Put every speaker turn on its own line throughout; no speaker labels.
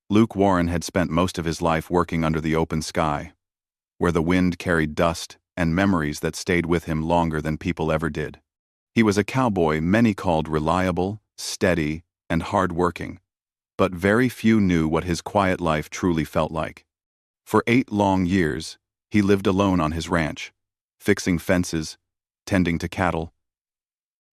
Luke Warren had spent most of his life working under the open sky, where the wind carried dust and memories that stayed with him longer than people ever did. He was a cowboy many called reliable, steady, and hard-working, but very few knew what his quiet life truly felt like. For 8 long years, he lived alone on his ranch, fixing fences, tending to cattle,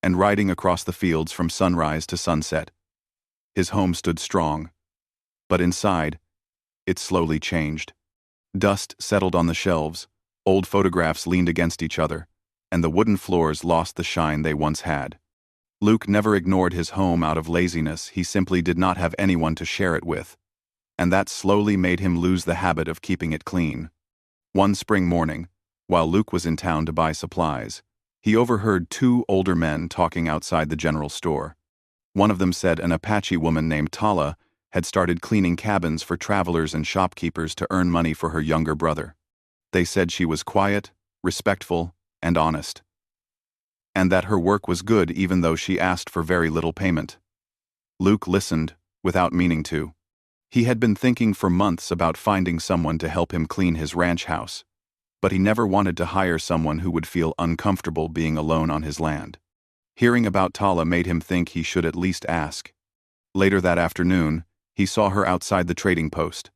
and riding across the fields from sunrise to sunset. His home stood strong, but inside, it slowly changed. Dust settled on the shelves, old photographs leaned against each other, and the wooden floors lost the shine they once had. Luke never ignored his home out of laziness, he simply did not have anyone to share it with, and that slowly made him lose the habit of keeping it clean. One spring morning, while Luke was in town to buy supplies, he overheard 2 older men talking outside the general store. One of them said an Apache woman named Tala had started cleaning cabins for travelers and shopkeepers to earn money for her younger brother. They said she was quiet, respectful, and honest, and that her work was good even though she asked for very little payment. Luke listened, without meaning to. He had been thinking for months about finding someone to help him clean his ranch house, but he never wanted to hire someone who would feel uncomfortable being alone on his land. Hearing about Tala made him think he should at least ask. Later that afternoon, he saw her outside the trading post.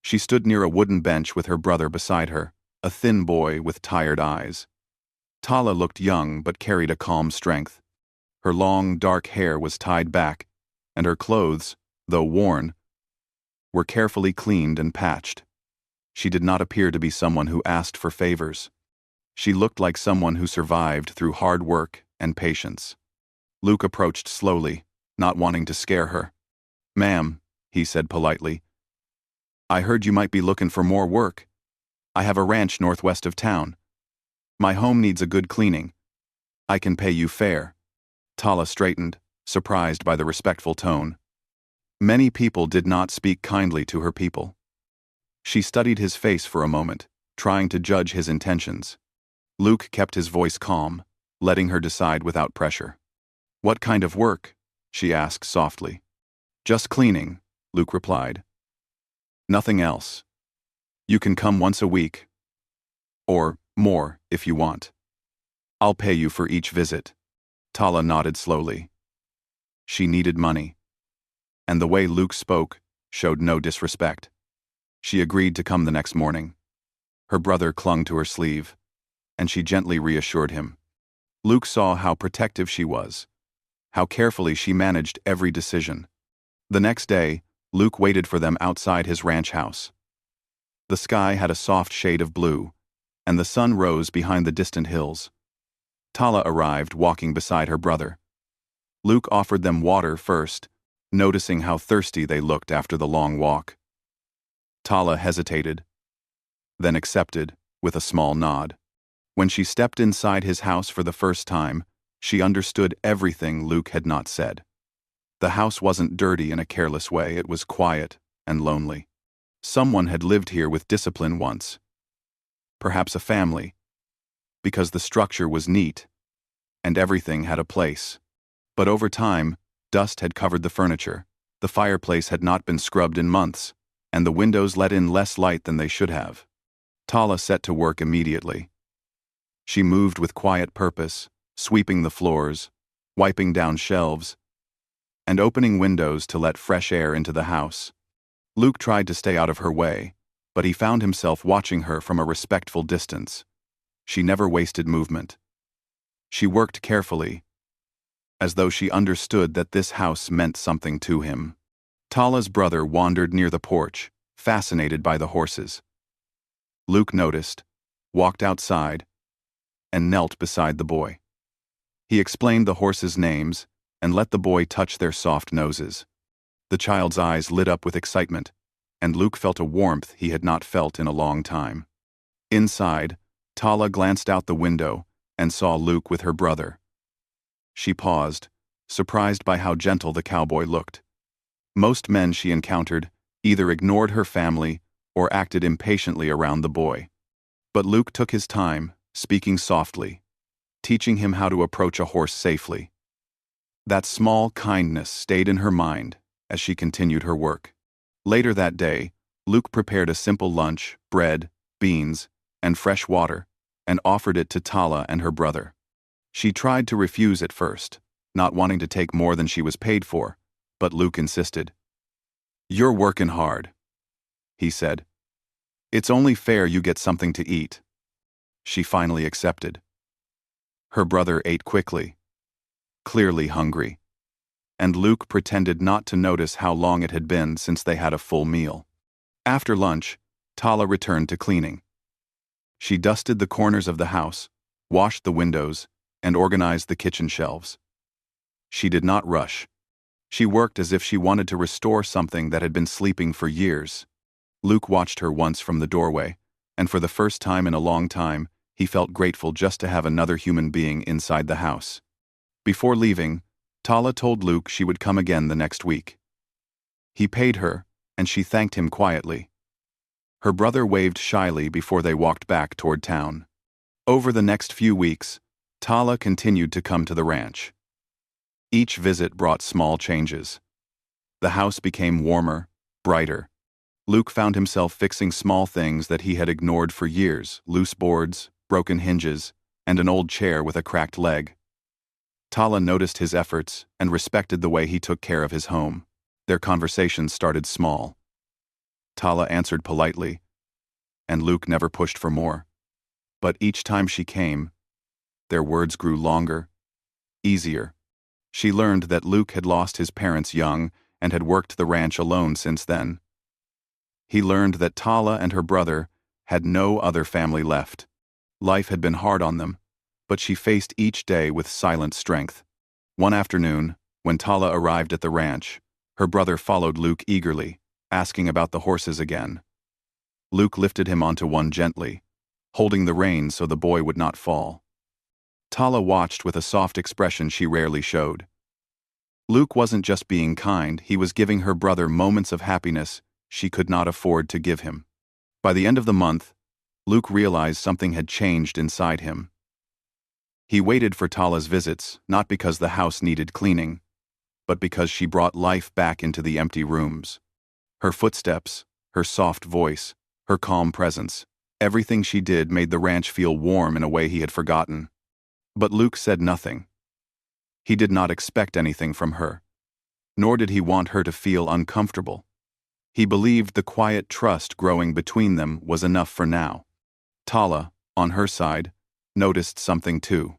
She stood near a wooden bench with her brother beside her, a thin boy with tired eyes. Tala looked young but carried a calm strength. Her long, dark hair was tied back, and her clothes, though worn, were carefully cleaned and patched. She did not appear to be someone who asked for favors. She looked like someone who survived through hard work and patience. Luke approached slowly, not wanting to scare her. "Ma'am," he said politely, "I heard you might be looking for more work. I have a ranch northwest of town. My home needs a good cleaning. I can pay you fair." Tala straightened, surprised by the respectful tone. Many people did not speak kindly to her people. She studied his face for a moment, trying to judge his intentions. Luke kept his voice calm, letting her decide without pressure. "What kind of work?" she asked softly. "Just cleaning," Luke replied. "Nothing else. You can come once a week. Or more, if you want. I'll pay you for each visit." Tala nodded slowly. She needed money, and the way Luke spoke showed no disrespect. She agreed to come the next morning. Her brother clung to her sleeve, and she gently reassured him. Luke saw how protective she was, how carefully she managed every decision. The next day, Luke waited for them outside his ranch house. The sky had a soft shade of blue, and the sun rose behind the distant hills. Tala arrived walking beside her brother. Luke offered them water first, noticing how thirsty they looked after the long walk. Tala hesitated, then accepted, with a small nod. When she stepped inside his house for the first time, she understood everything Luke had not said. The house wasn't dirty in a careless way, it was quiet and lonely. Someone had lived here with discipline once. Perhaps a family, because the structure was neat, and everything had a place. But over time, dust had covered the furniture, the fireplace had not been scrubbed in months, and the windows let in less light than they should have. Tala set to work immediately. She moved with quiet purpose, sweeping the floors, wiping down shelves, and opening windows to let fresh air into the house. Luke tried to stay out of her way, but he found himself watching her from a respectful distance. She never wasted movement. She worked carefully, as though she understood that this house meant something to him. Tala's brother wandered near the porch, fascinated by the horses. Luke noticed, walked outside, and knelt beside the boy. He explained the horses' names and let the boy touch their soft noses. The child's eyes lit up with excitement, and Luke felt a warmth he had not felt in a long time. Inside, Tala glanced out the window and saw Luke with her brother. She paused, surprised by how gentle the cowboy looked. Most men she encountered either ignored her family or acted impatiently around the boy. But Luke took his time, speaking softly, teaching him how to approach a horse safely. That small kindness stayed in her mind as she continued her work. Later that day, Luke prepared a simple lunch, bread, beans, and fresh water, and offered it to Tala and her brother. She tried to refuse at first, not wanting to take more than she was paid for, but Luke insisted. "You're working hard," he said. "It's only fair you get something to eat." She finally accepted. Her brother ate quickly, clearly hungry, and Luke pretended not to notice how long it had been since they had a full meal. After lunch, Tala returned to cleaning. She dusted the corners of the house, washed the windows, and organized the kitchen shelves. She did not rush. She worked as if she wanted to restore something that had been sleeping for years. Luke watched her once from the doorway, and for the first time in a long time, he felt grateful just to have another human being inside the house. Before leaving, Tala told Luke she would come again the next week. He paid her, and she thanked him quietly. Her brother waved shyly before they walked back toward town. Over the next few weeks, Tala continued to come to the ranch. Each visit brought small changes. The house became warmer, brighter. Luke found himself fixing small things that he had ignored for years: loose boards, broken hinges, and an old chair with a cracked leg. Tala noticed his efforts and respected the way he took care of his home. Their conversations started small. Tala answered politely, and Luke never pushed for more. But each time she came, their words grew longer, easier. She learned that Luke had lost his parents young and had worked the ranch alone since then. He learned that Tala and her brother had no other family left. Life had been hard on them, but she faced each day with silent strength. One afternoon, when Tala arrived at the ranch, her brother followed Luke eagerly, asking about the horses again. Luke lifted him onto one gently, holding the reins so the boy would not fall. Tala watched with a soft expression she rarely showed. Luke wasn't just being kind, he was giving her brother moments of happiness she could not afford to give him. By the end of the month, Luke realized something had changed inside him. He waited for Tala's visits, not because the house needed cleaning, but because she brought life back into the empty rooms. Her footsteps, her soft voice, her calm presence, everything she did made the ranch feel warm in a way he had forgotten. But Luke said nothing. He did not expect anything from her, nor did he want her to feel uncomfortable. He believed the quiet trust growing between them was enough for now. Tala, on her side, noticed something too.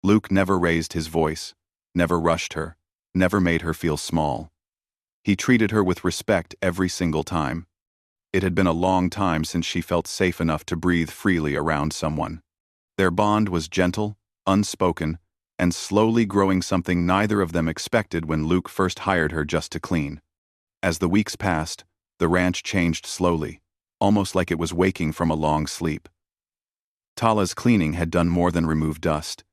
Luke never raised his voice, never rushed her, never made her feel small. He treated her with respect every single time. It had been a long time since she felt safe enough to breathe freely around someone. Their bond was gentle, unspoken, and slowly growing, something neither of them expected when Luke first hired her just to clean. As the weeks passed, the ranch changed slowly, almost like it was waking from a long sleep. Tala's cleaning had done more than remove dust.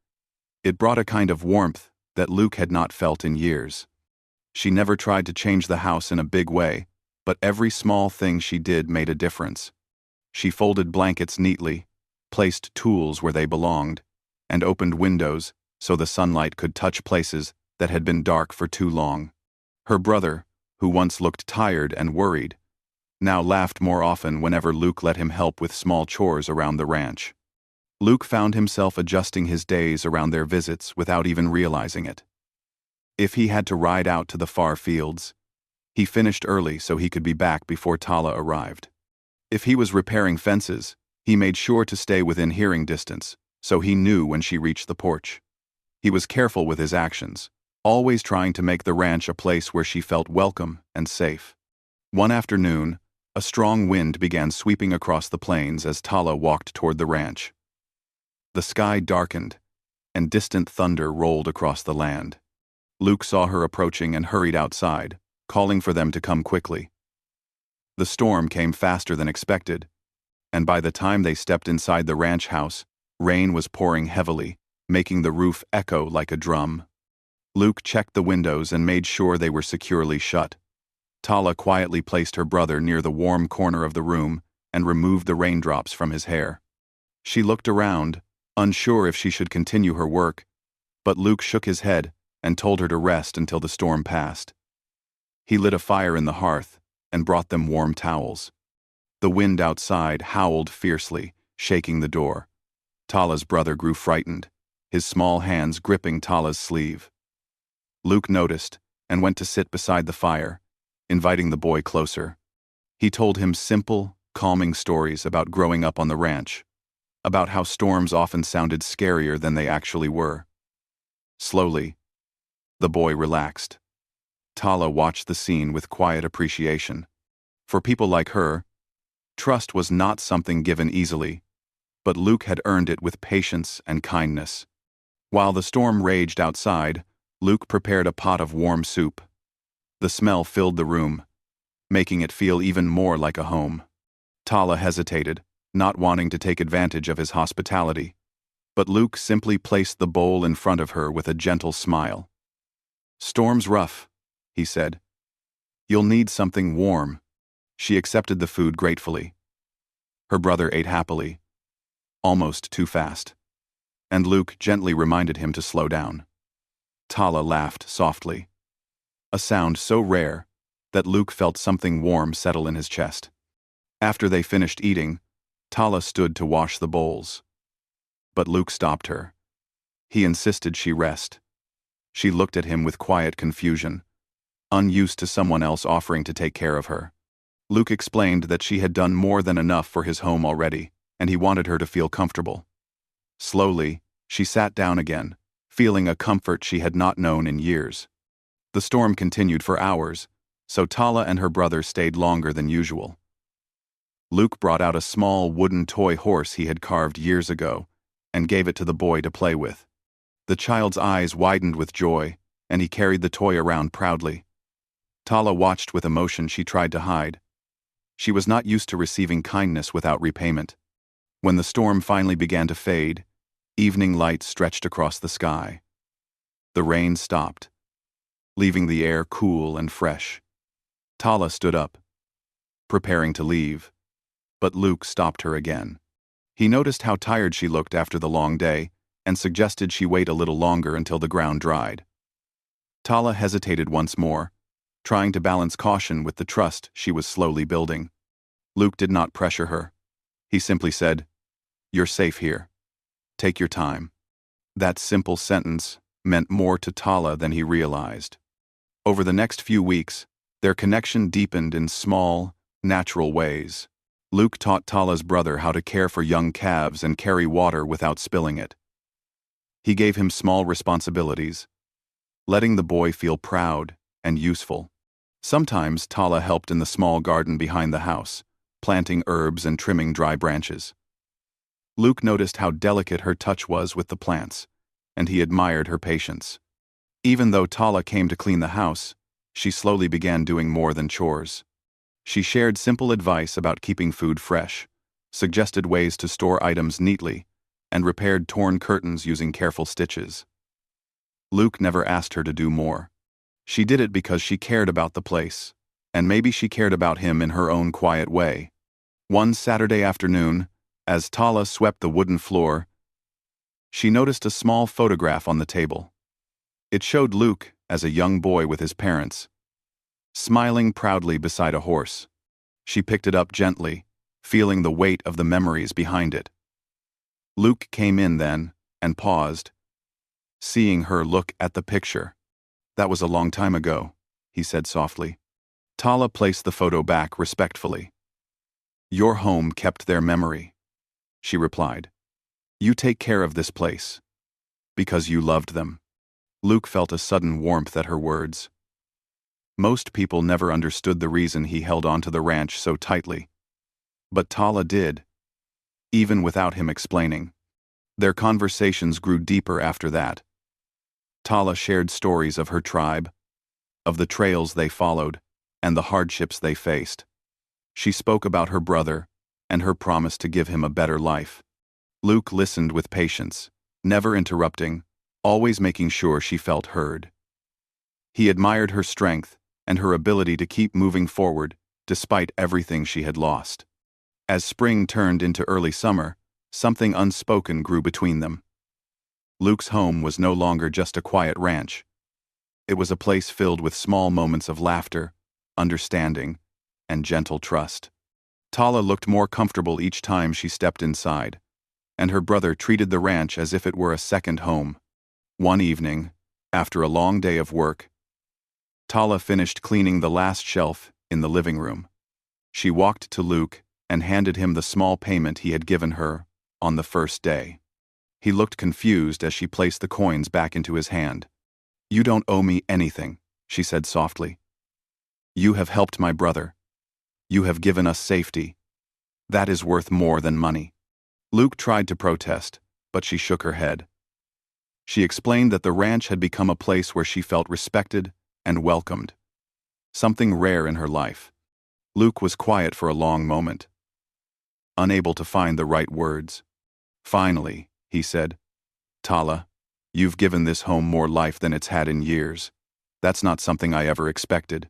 It brought a kind of warmth that Luke had not felt in years. She never tried to change the house in a big way, but every small thing she did made a difference. She folded blankets neatly, placed tools where they belonged, and opened windows so the sunlight could touch places that had been dark for too long. Her brother, who once looked tired and worried, now laughed more often whenever Luke let him help with small chores around the ranch. Luke found himself adjusting his days around their visits without even realizing it. If he had to ride out to the far fields, he finished early so he could be back before Tala arrived. If he was repairing fences, he made sure to stay within hearing distance, so he knew when she reached the porch. He was careful with his actions, always trying to make the ranch a place where she felt welcome and safe. One afternoon, a strong wind began sweeping across the plains as Tala walked toward the ranch. The sky darkened, and distant thunder rolled across the land. Luke saw her approaching and hurried outside, calling for them to come quickly. The storm came faster than expected, and by the time they stepped inside the ranch house, rain was pouring heavily, making the roof echo like a drum. Luke checked the windows and made sure they were securely shut. Tala quietly placed her brother near the warm corner of the room and removed the raindrops from his hair. She looked around, unsure if she should continue her work, but Luke shook his head and told her to rest until the storm passed. He lit a fire in the hearth, and brought them warm towels. The wind outside howled fiercely, shaking the door. Tala's brother grew frightened, his small hands gripping Tala's sleeve. Luke noticed and went to sit beside the fire, inviting the boy closer. He told him simple, calming stories about growing up on the ranch, about how storms often sounded scarier than they actually were. Slowly, the boy relaxed. Tala watched the scene with quiet appreciation. For people like her, trust was not something given easily, but Luke had earned it with patience and kindness. While the storm raged outside, Luke prepared a pot of warm soup. The smell filled the room, making it feel even more like a home. Tala hesitated, not wanting to take advantage of his hospitality, but Luke simply placed the bowl in front of her with a gentle smile. "Storm's rough," he said. "You'll need something warm." She accepted the food gratefully. Her brother ate happily, almost too fast, and Luke gently reminded him to slow down. Tala laughed softly, a sound so rare that Luke felt something warm settle in his chest. After they finished eating, Tala stood to wash the bowls. But Luke stopped her. He insisted she rest. She looked at him with quiet confusion, unused to someone else offering to take care of her. Luke explained that she had done more than enough for his home already, and he wanted her to feel comfortable. Slowly, she sat down again, feeling a comfort she had not known in years. The storm continued for hours, so Tala and her brother stayed longer than usual. Luke brought out a small wooden toy horse he had carved years ago and gave it to the boy to play with. The child's eyes widened with joy, and he carried the toy around proudly. Tala watched with emotion she tried to hide. She was not used to receiving kindness without repayment. When the storm finally began to fade, evening light stretched across the sky. The rain stopped, leaving the air cool and fresh. Tala stood up, preparing to leave, but Luke stopped her again. He noticed how tired she looked after the long day and suggested she wait a little longer until the ground dried. Tala hesitated once more, trying to balance caution with the trust she was slowly building. Luke did not pressure her. He simply said, "You're safe here. Take your time." That simple sentence meant more to Tala than he realized. Over the next few weeks, their connection deepened in small, natural ways. Luke taught Tala's brother how to care for young calves and carry water without spilling it. He gave him small responsibilities, letting the boy feel proud and useful. Sometimes Tala helped in the small garden behind the house, planting herbs and trimming dry branches. Luke noticed how delicate her touch was with the plants, and he admired her patience. Even though Tala came to clean the house, she slowly began doing more than chores. She shared simple advice about keeping food fresh, suggested ways to store items neatly, and repaired torn curtains using careful stitches. Luke never asked her to do more. She did it because she cared about the place, and maybe she cared about him in her own quiet way. One Saturday afternoon, as Tala swept the wooden floor, she noticed a small photograph on the table. It showed Luke as a young boy with his parents, smiling proudly beside a horse. She picked it up gently, feeling the weight of the memories behind it. Luke came in then and paused, seeing her look at the picture. "That was a long time ago," he said softly. Tala placed the photo back respectfully. "Your home kept their memory," she replied. "You take care of this place because you loved them." Luke felt a sudden warmth at her words. Most people never understood the reason he held on to the ranch so tightly. But Tala did, even without him explaining. Their conversations grew deeper after that. Tala shared stories of her tribe, of the trails they followed, and the hardships they faced. She spoke about her brother and her promise to give him a better life. Luke listened with patience, never interrupting, always making sure she felt heard. He admired her strength and her ability to keep moving forward despite everything she had lost. As spring turned into early summer, something unspoken grew between them. Luke's home was no longer just a quiet ranch. It was a place filled with small moments of laughter, understanding, and gentle trust. Tala looked more comfortable each time she stepped inside, and her brother treated the ranch as if it were a second home. One evening, after a long day of work, Tala finished cleaning the last shelf in the living room. She walked to Luke and handed him the small payment he had given her on the first day. He looked confused as she placed the coins back into his hand. "You don't owe me anything," she said softly. "You have helped my brother. You have given us safety. That is worth more than money." Luke tried to protest, but she shook her head. She explained that the ranch had become a place where she felt respected and welcomed, something rare in her life. Luke was quiet for a long moment, unable to find the right words. Finally, he said, "Tala, you've given this home more life than it's had in years. That's not something I ever expected."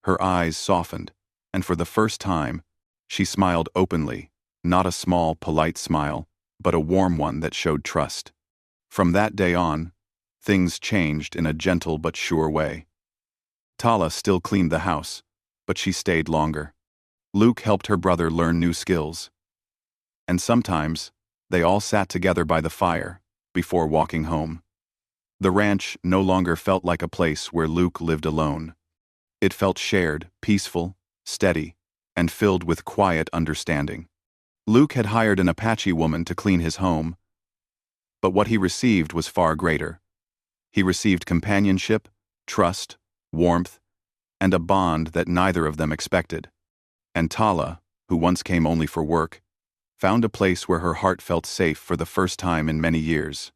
Her eyes softened, and for the first time, she smiled openly, not a small, polite smile, but a warm one that showed trust. From that day on, things changed in a gentle but sure way. Tala still cleaned the house, but she stayed longer. Luke helped her brother learn new skills. And sometimes, they all sat together by the fire before walking home. The ranch no longer felt like a place where Luke lived alone. It felt shared, peaceful, steady, and filled with quiet understanding. Luke had hired an Apache woman to clean his home, but what he received was far greater. He received companionship, trust, warmth, and a bond that neither of them expected. And Tala, who once came only for work, found a place where her heart felt safe for the first time in many years.